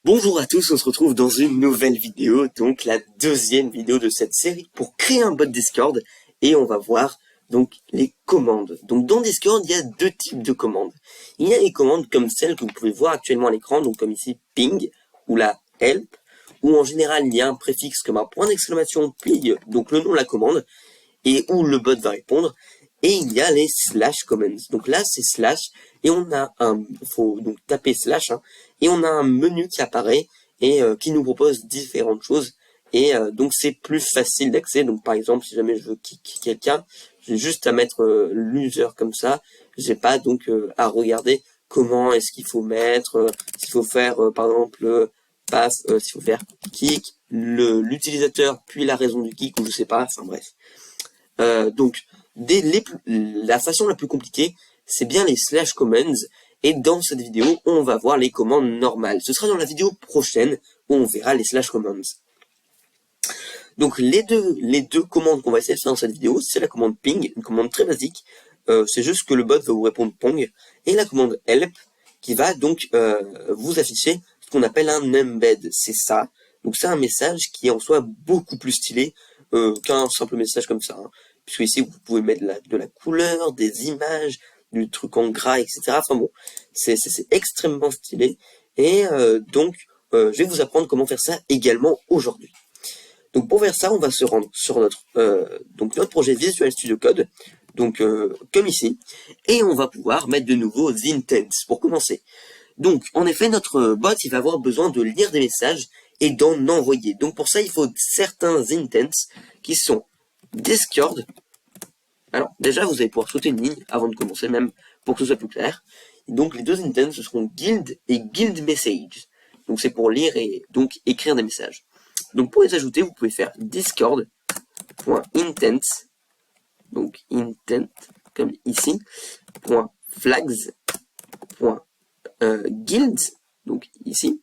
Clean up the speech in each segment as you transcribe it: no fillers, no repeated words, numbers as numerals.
Bonjour à tous, on se retrouve dans une nouvelle vidéo, donc la deuxième vidéo de cette série pour créer un bot Discord et on va voir donc les commandes. Donc dans Discord, il y a deux types de commandes. Il y a les commandes comme celles que vous pouvez voir actuellement à l'écran, donc comme ici ping ou la help, où en général il y a un préfixe comme un point d'exclamation ping, donc le nom de la commande, et où le bot va répondre. Et il y a les slash commands. Donc là, c'est slash, et on a faut donc taper slash, et on a un menu qui apparaît, et qui nous propose différentes choses. Et donc c'est plus facile d'accès. Donc par exemple, si jamais je veux kick quelqu'un, j'ai juste à mettre l'user comme ça. J'ai pas donc à regarder est-ce qu'il faut mettre, s'il faut faire par exemple pass, s'il faut faire kick, l'utilisateur, puis la raison du kick, ou je sais pas, enfin bref. Donc, la façon la plus compliquée, c'est bien les slash commands. Et dans cette vidéo, on va voir les commandes normales. Ce sera dans la vidéo prochaine où on verra les slash commands. Donc, les deux commandes qu'on va essayer de faire dans cette vidéo, c'est la commande ping, une commande très basique. C'est juste que le bot va vous répondre pong. Et la commande help, qui va donc vous afficher ce qu'on appelle un embed. C'est ça. Donc, c'est un message qui est en soi beaucoup plus stylé qu'un simple message comme ça. Puisque ici, vous pouvez mettre de la couleur, des images, du truc en gras, etc. Enfin bon, c'est extrêmement stylé. Et donc, je vais vous apprendre comment faire ça également aujourd'hui. Donc pour faire ça, on va se rendre sur notre projet Visual Studio Code, donc comme ici, et on va pouvoir mettre de nouveau the intents pour commencer. Donc en effet, notre bot il va avoir besoin de lire des messages et d'en envoyer. Donc pour ça, il faut certains intents qui sont Discord. Alors déjà, vous allez pouvoir sauter une ligne avant de commencer, même pour que ce soit plus clair. Et donc les deux intents, ce seront guild et guild message. Donc c'est pour lire et donc écrire des messages. Donc pour les ajouter, vous pouvez faire discord.intent, donc intent comme ici, .flags, .guild, donc ici.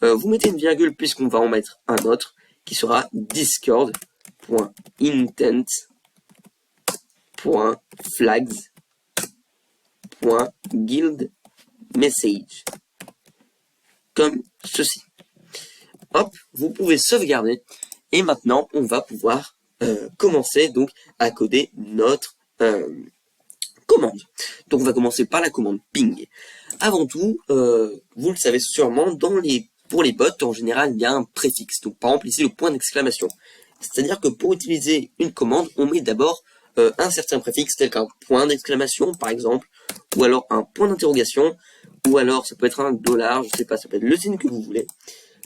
Vous mettez une virgule puisqu'on va en mettre un autre qui sera discord.intent.flags.guild message. Comme ceci. Hop, vous pouvez sauvegarder. Et maintenant, on va pouvoir commencer donc à coder notre commande. Donc on va commencer par la commande ping. Avant tout, vous le savez sûrement, pour les bots, en général, il y a un préfixe. Donc par exemple ici le point d'exclamation. C'est-à-dire que pour utiliser une commande, on met d'abord un certain préfixe tel qu'un point d'exclamation par exemple, ou alors un point d'interrogation, ou alors ça peut être un dollar, je sais pas, ça peut être le signe que vous voulez.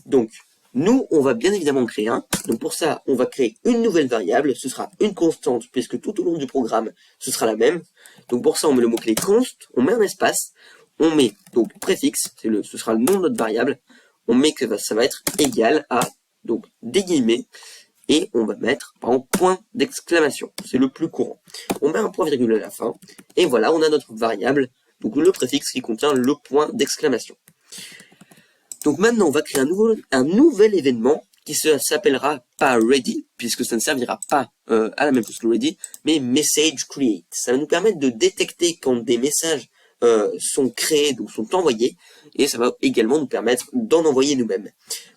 Donc nous, on va bien évidemment créer un. Donc pour ça, on va créer une nouvelle variable. Ce sera une constante, puisque tout au long du programme, ce sera la même. Donc pour ça, on met le mot-clé const, on met un espace, on met donc préfixe, ce sera le nom de notre variable. On met que ça va être égal à, donc des guillemets, et on va mettre par exemple point d'exclamation. C'est le plus courant. On met un point virgule à la fin, et voilà, on a notre variable, donc le préfixe qui contient le point d'exclamation. Donc maintenant, on va créer un nouvel événement qui s'appellera pas ready, puisque ça ne servira pas à la même chose que ready, mais message create. Ça va nous permettre de détecter quand des messages sont créés, donc sont envoyés, et ça va également nous permettre d'en envoyer nous-mêmes.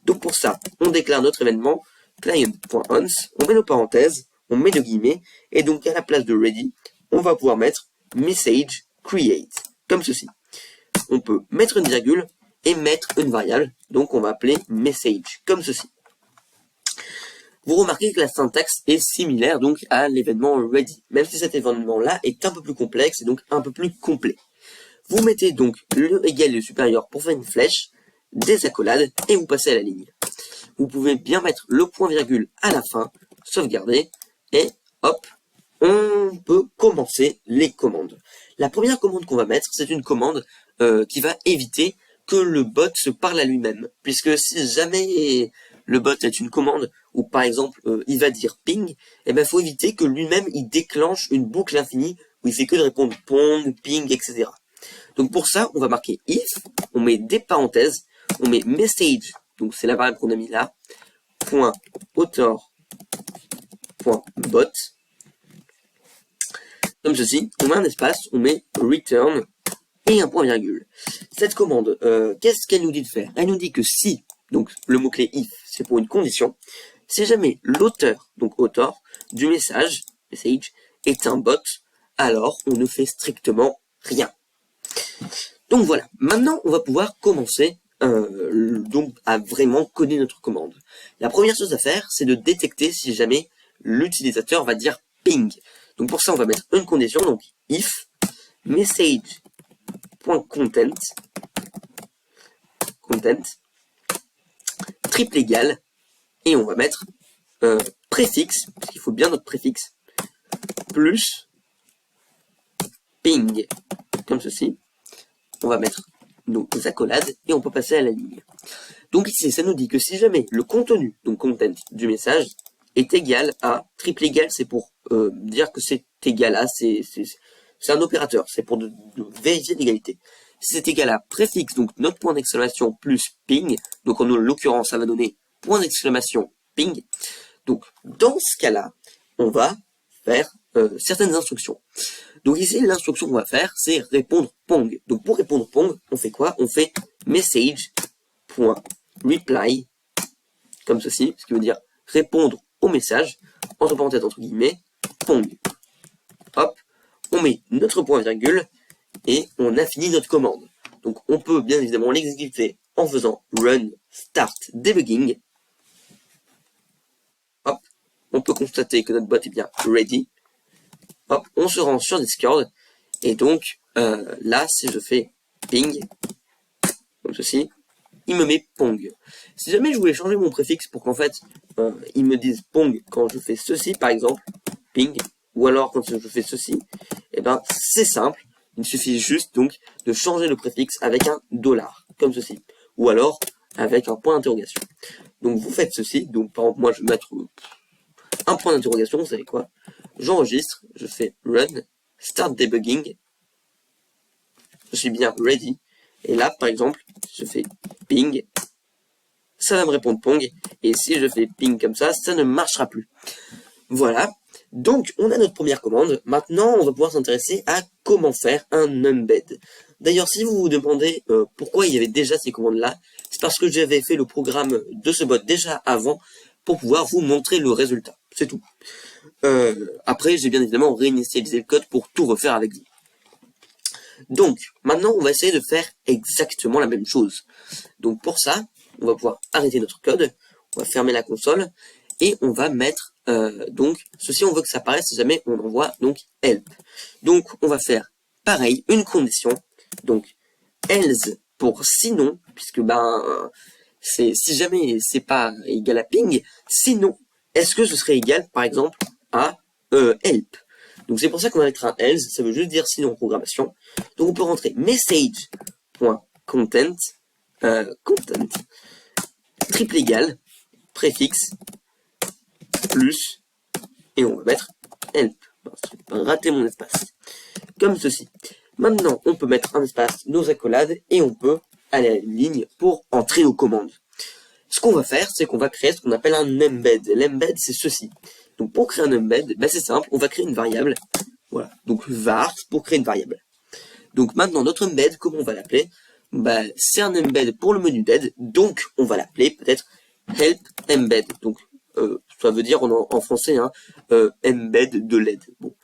Donc pour ça, on déclare notre événement client.ons, on met nos parenthèses, on met de guillemets, et donc à la place de ready, on va pouvoir mettre message create, comme ceci. On peut mettre une virgule, et mettre une variable, donc on va appeler message, comme ceci. Vous remarquez que la syntaxe est similaire donc à l'événement ready, même si cet événement-là est un peu plus complexe et donc un peu plus complet. Vous mettez donc le égal et le supérieur pour faire une flèche, des accolades, et vous passez à la ligne. Vous pouvez bien mettre le point virgule à la fin, sauvegarder, et hop, on peut commencer les commandes. La première commande qu'on va mettre, c'est une commande qui va éviter que le bot se parle à lui-même, puisque si jamais le bot est une commande où par exemple il va dire ping, eh ben faut éviter que lui-même il déclenche une boucle infinie où il fait que de répondre pong, ping, etc. Donc pour ça, on va marquer if, on met des parenthèses, on met message, donc c'est la variable qu'on a mis là, point author, point bot, comme ceci, on met un espace, on met return et un point virgule. Cette commande, qu'est-ce qu'elle nous dit de faire? Elle nous dit que si, donc le mot-clé if, c'est pour une condition, si jamais l'auteur, donc auteur, du message est un bot, alors on ne fait strictement rien. Donc voilà, maintenant on va pouvoir commencer donc à vraiment coder notre commande. La première chose à faire, c'est de détecter si jamais l'utilisateur va dire ping. Donc pour ça, on va mettre une condition, donc if message.content triple égal, et on va mettre préfixe, parce qu'il faut bien notre préfixe, plus ping, comme ceci. On va mettre nos accolades et on peut passer à la ligne. Donc ici, ça nous dit que si jamais le contenu, donc content du message, est égal à, triple égal, c'est pour dire que c'est égal à, c'est un opérateur, c'est pour de vérifier l'égalité. Si c'est égal à préfixe, donc notre point d'exclamation plus ping, donc en l'occurrence, ça va donner point d'exclamation ping. Donc dans ce cas-là, on va faire certaines instructions. Donc ici, l'instruction qu'on va faire, c'est répondre pong. Donc pour répondre pong, on fait quoi? On fait message.reply, comme ceci, ce qui veut dire répondre au message, entre parenthèses, entre guillemets, pong. Hop, on met notre point virgule, et on a fini notre commande. Donc on peut bien évidemment l'exécuter en faisant run start debugging. Hop, on peut constater que notre bot est bien ready. Hop, on se rend sur Discord, et donc là, si je fais ping, comme ceci, il me met pong. Si jamais je voulais changer mon préfixe pour qu'en fait, il me dise pong quand je fais ceci, par exemple, ping, ou alors quand je fais ceci, et ben c'est simple, il suffit juste donc de changer le préfixe avec un dollar, comme ceci, ou alors avec un point d'interrogation. Donc vous faites ceci, donc par exemple moi je vais mettre un point d'interrogation, vous savez quoi? J'enregistre, je fais run, start debugging, je suis bien ready, et là par exemple, je fais ping, ça va me répondre pong, et si je fais ping comme ça ne marchera plus. Voilà, donc on a notre première commande, maintenant on va pouvoir s'intéresser à comment faire un embed. D'ailleurs si vous vous demandez pourquoi il y avait déjà ces commandes là, c'est parce que j'avais fait le programme de ce bot déjà avant, pour pouvoir vous montrer le résultat, c'est tout. Après, j'ai bien évidemment réinitialisé le code pour tout refaire avec vous. Donc, maintenant, on va essayer de faire exactement la même chose. Donc, pour ça, on va pouvoir arrêter notre code, on va fermer la console, et on va mettre, donc, ceci, on veut que ça apparaisse si jamais on envoie, donc, help. Donc, on va faire, pareil, une condition, donc, else pour sinon, puisque, si jamais c'est pas égal à ping, sinon, est-ce que ce serait égal, par exemple, à help? Donc c'est pour ça qu'on va mettre un else, ça veut juste dire sinon en programmation. Donc on peut rentrer message.content, content, triple égal, préfixe, plus, et on va mettre help. J'ai raté mon espace. Comme ceci. Maintenant, on peut mettre un espace, nos accolades, et on peut aller à la ligne pour entrer nos commandes. Ce qu'on va faire, c'est qu'on va créer ce qu'on appelle un embed. L'embed, c'est ceci. Donc pour créer un embed, c'est simple, on va créer une variable. Voilà, donc var pour créer une variable. Donc maintenant, notre embed, comment on va l'appeler? C'est un embed pour le menu d'aide, donc on va l'appeler peut-être help embed. Donc ça veut dire en français embed de l'aide. Bon.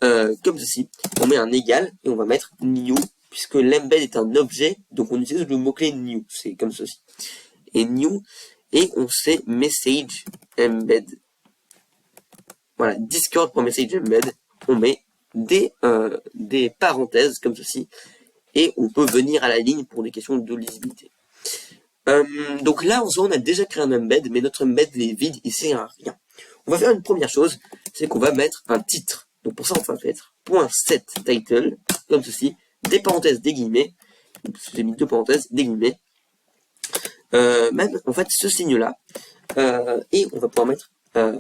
Comme ceci, on met un égal et on va mettre new, puisque l'embed est un objet, donc on utilise le mot-clé new, c'est comme ceci. Et new, et on sait message embed. Voilà, discord.message embed, on met des parenthèses comme ceci, et on peut venir à la ligne pour des questions de lisibilité. Donc là, en soi, on a déjà créé un embed, mais notre embed est vide, il sert à rien. On va faire une première chose, c'est qu'on va mettre un titre. Donc pour ça, on va mettre .setTitle, comme ceci, des parenthèses, des guillemets. J'ai mis deux parenthèses, des guillemets. Même, en fait, ce signe-là. Et on va pouvoir mettre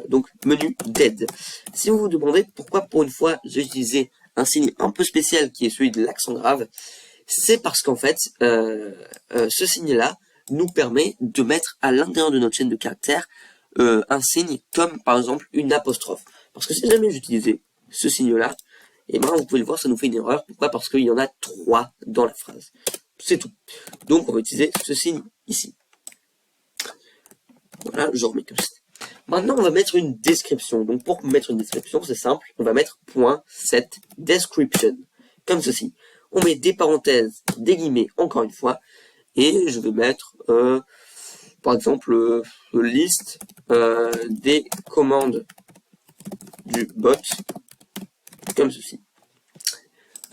donc menu dead. Si vous vous demandez pourquoi pour une fois j'ai utilisé un signe un peu spécial qui est celui de l'accent grave, c'est parce qu'en fait ce signe-là nous permet de mettre à l'intérieur de notre chaîne de caractères un signe comme par exemple une apostrophe. Parce que si jamais j'utilisais ce signe-là, Et ben, vous pouvez le voir, ça nous fait une erreur. Pourquoi? Parce qu'il y en a 3 dans la phrase. C'est tout. Donc, on va utiliser ce signe ici. Voilà, je remets comme ça. Maintenant, on va mettre une description. Donc, pour mettre une description, c'est simple. On va mettre .set description. Comme ceci. On met des parenthèses, des guillemets, encore une fois. Et je vais mettre, par exemple, liste des commandes du bot. Comme ceci.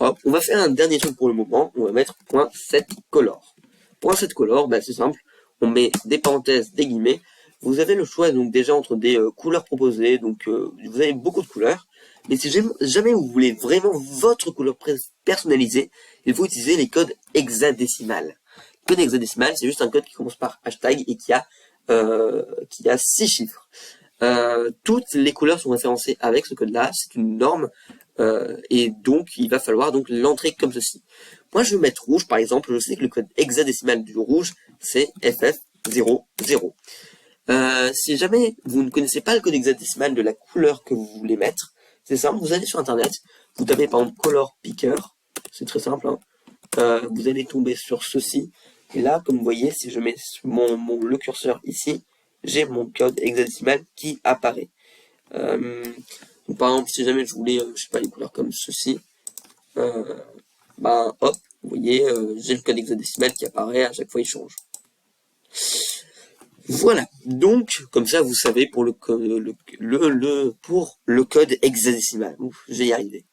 Hop, on va faire un dernier truc pour le moment. On va mettre .setColor. .setColor, ben, c'est simple. On met des parenthèses, des guillemets. Vous avez le choix donc déjà entre des couleurs proposées, donc vous avez beaucoup de couleurs, mais si jamais vous voulez vraiment votre couleur personnalisée, il faut utiliser les codes hexadécimales. Le code hexadécimal, c'est juste un code qui commence par hashtag et qui a 6 chiffres. Toutes les couleurs sont référencées avec ce code-là, c'est une norme, et donc il va falloir donc l'entrer comme ceci. Moi je vais mettre rouge par exemple, je sais que le code hexadécimal du rouge c'est FF00. Si jamais vous ne connaissez pas le code hexadécimal de la couleur que vous voulez mettre, c'est simple, vous allez sur internet, vous tapez par exemple color picker, c'est très simple, hein. Vous allez tomber sur ceci, et là, comme vous voyez, si je mets le curseur ici, j'ai mon code hexadécimal qui apparaît. Donc, par exemple, si jamais je voulais, je sais pas, les couleurs comme ceci, ben hop, vous voyez, j'ai le code hexadécimal qui apparaît, à chaque fois il change. Voilà, donc comme ça vous savez pour le code hexadécimal. Ouf, je vais y arriver.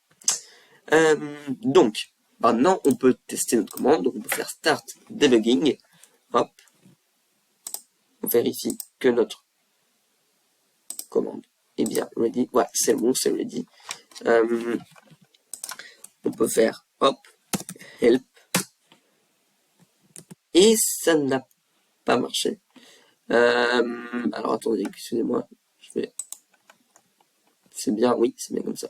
Donc maintenant on peut tester notre commande. Donc on peut faire start debugging. Hop, on vérifie que notre commande est bien ready. Ouais, c'est bon, c'est ready. On peut faire hop help et ça n'a pas marché. Alors attendez, excusez-moi, je vais. C'est bien, oui, c'est bien comme ça.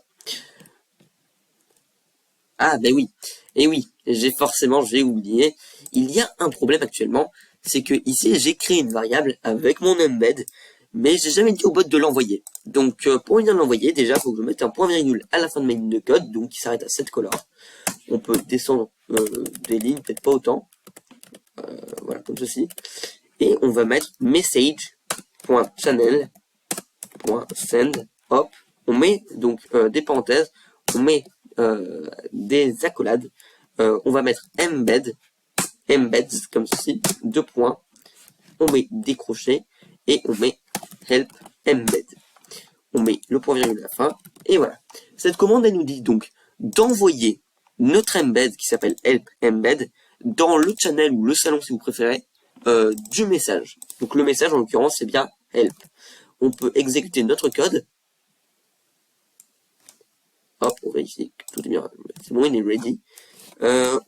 Ah ben oui, et oui, j'ai oublié. Il y a un problème actuellement, c'est que ici j'ai créé une variable avec mon embed, mais j'ai jamais dit au bot de l'envoyer. Donc pour bien l'envoyer, déjà il faut que je mette un point virgule à la fin de ma ligne de code, donc qui s'arrête à 7 color. On peut descendre des lignes, peut-être pas autant. Voilà, comme ceci. Et on va mettre message.channel.send. Hop, on met donc des parenthèses, on met des accolades, on va mettre embeds comme ceci, 2 points, on met des crochets et on met help embed. On met le point virgule à la fin et voilà. Cette commande elle nous dit donc d'envoyer notre embed qui s'appelle help embed dans le channel ou le salon si vous préférez du message. Donc le message en l'occurrence c'est bien help. On peut exécuter notre code. Hop, on vérifie que tout est bien. C'est bon, il est ready.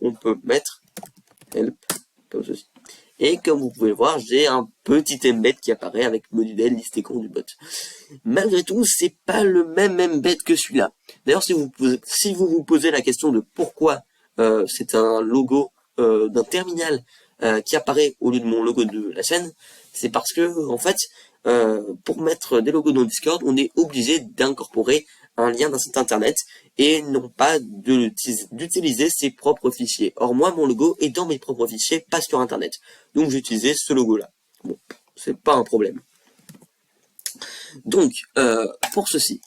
On peut mettre help comme ceci. Et comme vous pouvez le voir, j'ai un petit embed qui apparaît avec menu d'aide, liste écran du bot. Malgré tout, c'est pas le même embed que celui-là. D'ailleurs, si vous vous posez la question de pourquoi c'est un logo d'un terminal qui apparaît au lieu de mon logo de la chaîne, c'est parce que en fait, pour mettre des logos dans Discord, on est obligé d'incorporer un lien d'un site internet et non pas d'utiliser ses propres fichiers. Or moi, mon logo est dans mes propres fichiers, pas sur internet. Donc j'ai utilisé ce logo-là. Bon, c'est pas un problème. Donc, pour ceci,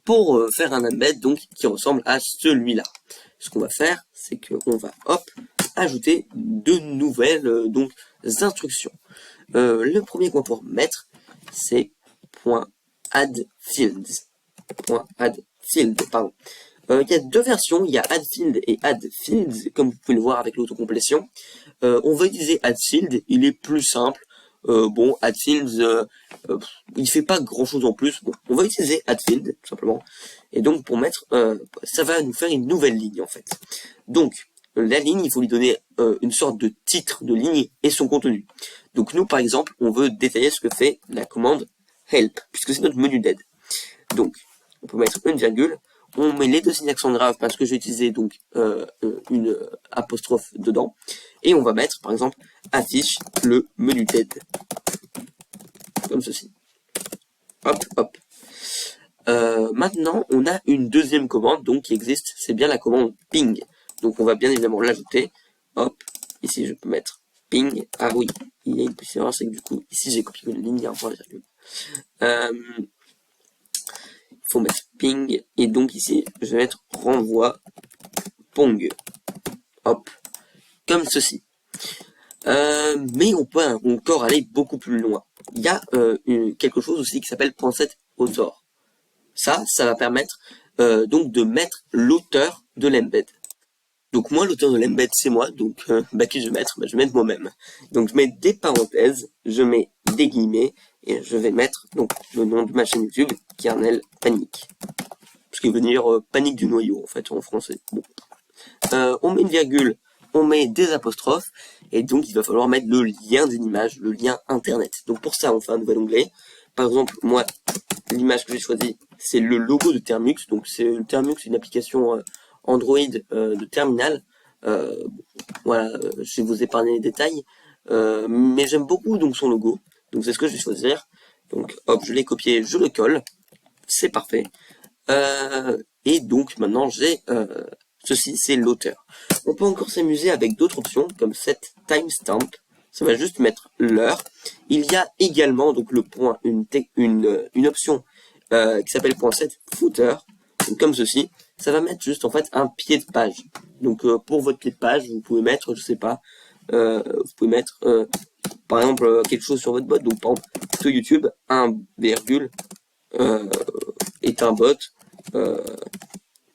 pour faire un embed donc qui ressemble à celui-là, ce qu'on va faire, c'est qu'on va hop ajouter de nouvelles donc instructions. Le premier qu'on va pouvoir mettre, c'est .addFields. .addField, pardon. Il y a deux versions, il y a addField et addFields, comme vous pouvez le voir avec l'autocomplétion. On va utiliser addField, il est plus simple. Bon, addFields, il fait pas grand chose en plus. Bon, on va utiliser addField, tout simplement. Et donc, pour mettre, ça va nous faire une nouvelle ligne, en fait. Donc, la ligne, il faut lui donner une sorte de titre de ligne et son contenu. Donc, nous, par exemple, on veut détailler ce que fait la commande help, puisque c'est notre menu d'aide. Donc, on peut mettre une virgule. On met les deux signes accent grave parce que j'ai utilisé donc une apostrophe dedans. Et on va mettre, par exemple, affiche le menu d'aide. Comme ceci. Hop, hop. Maintenant, on a une deuxième commande donc qui existe, c'est bien la commande ping. Donc on va bien évidemment l'ajouter. Hop, ici je peux mettre ping. Ah oui, il y a une petite erreur, c'est que du coup, ici j'ai copié une ligne, il y a un point virgule. Il faut mettre ping, et donc ici, je vais mettre renvoi pong. Hop, comme ceci. Mais on peut encore aller beaucoup plus loin. Il y a quelque chose aussi qui s'appelle .set author. Ça va permettre donc de mettre l'auteur de l'embed. Donc moi, l'auteur de l'embed, c'est moi. Donc qui je vais mettre? Je vais mettre moi-même. Donc je mets des parenthèses, je mets des guillemets, et je vais mettre donc le nom de ma chaîne YouTube, Kernel Panique. Ce qui veut dire panique du noyau en fait en français. Bon. On met une virgule, on met des apostrophes, et donc il va falloir mettre le lien d'une image, le lien internet. Donc pour ça, on fait un nouvel onglet. Par exemple, moi, l'image que j'ai choisie, c'est le logo de Termux. Donc c'est Termux, une application Android de terminal. Voilà, je vais vous épargner les détails. Mais j'aime beaucoup donc son logo. Donc c'est ce que je vais choisir. Donc hop, je l'ai copié, je le colle. C'est parfait. Et donc maintenant j'ai ceci, c'est l'auteur. On peut encore s'amuser avec d'autres options comme cette timestamp. Ça va juste mettre l'heure. Il y a également donc le point, une option qui s'appelle .set footer. Donc, comme ceci, ça va mettre juste en fait un pied de page. Donc pour votre pied de page, vous pouvez mettre, je sais pas, vous pouvez mettre par exemple quelque chose sur votre bot. Donc par exemple sur YouTube, est un bot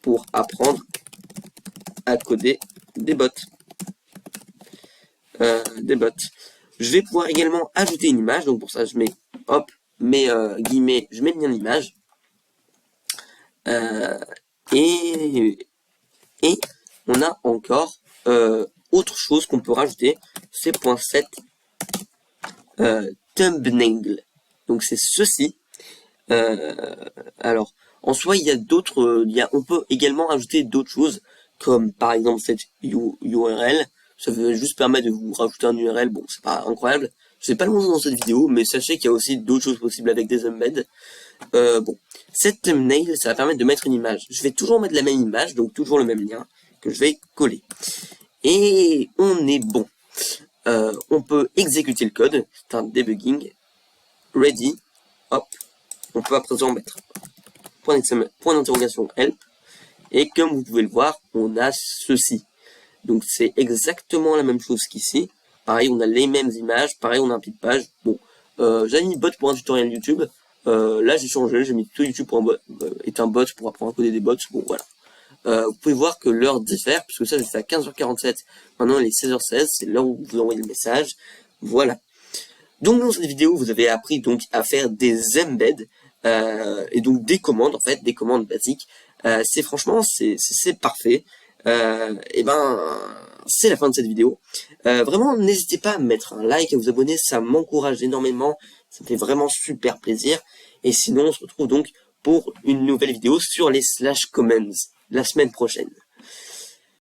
pour apprendre à coder des bots. Je vais pouvoir également ajouter une image, donc pour ça je mets hop, mes guillemets, je mets bien l'image. Et on a encore autre chose qu'on peut rajouter, c'est .set thumbnail. Donc c'est ceci. Alors en soi il y a d'autres, on peut également ajouter d'autres choses comme par exemple cette URL. Ça veut juste permettre de vous rajouter un URL. Bon, c'est pas incroyable. Je vais pas le montrer dans cette vidéo, mais sachez qu'il y a aussi d'autres choses possibles avec des embeds. Bon, cette thumbnail, ça va permettre de mettre une image. Je vais toujours mettre la même image, donc toujours le même lien que je vais coller. Et on est bon. On peut exécuter le code. C'est un debugging. Ready. Hop. On peut à présent mettre point d'interrogation help. Et comme vous pouvez le voir, on a ceci. Donc c'est exactement la même chose qu'ici. Pareil, on a les mêmes images. Pareil, on a un pied de page. Bon, j'avais mis bot pour un tutoriel YouTube. Là, j'ai changé. J'ai mis tout YouTube pour un bot, est un bot pour apprendre à coder des bots. Bon, voilà. Vous pouvez voir que l'heure diffère, puisque ça, c'est à 15h47. Maintenant, il est 16h16. C'est l'heure où vous envoyez le message. Voilà. Donc, dans cette vidéo, vous avez appris donc à faire des embeds. Et donc des commandes, en fait, des commandes basiques. C'est franchement, c'est parfait. Et ben, c'est la fin de cette vidéo. Vraiment, n'hésitez pas à mettre un like, à vous abonner, ça m'encourage énormément. Ça me fait vraiment super plaisir. Et sinon, on se retrouve donc pour une nouvelle vidéo sur les slash comments la semaine prochaine.